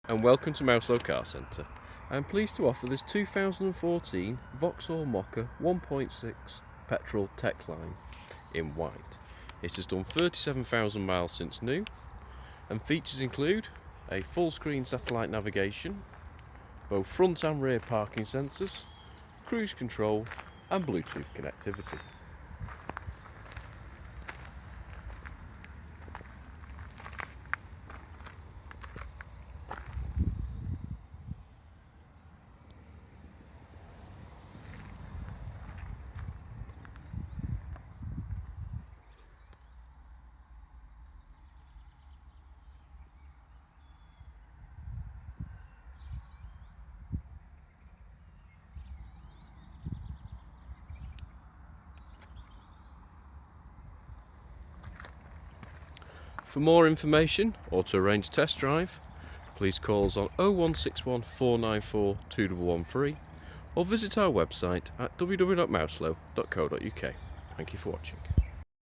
And welcome to Mouselow Car Centre. I am pleased to offer this 2014 Vauxhall Mokka 1.6 petrol tech line in white. It has done 37,000 miles since new, and features include a full screen satellite navigation, both front and rear parking sensors, cruise control and Bluetooth connectivity. For more information or to arrange a test drive, please call us on 0161 494 2113 or visit our website at www.mouselow.co.uk. Thank you for watching.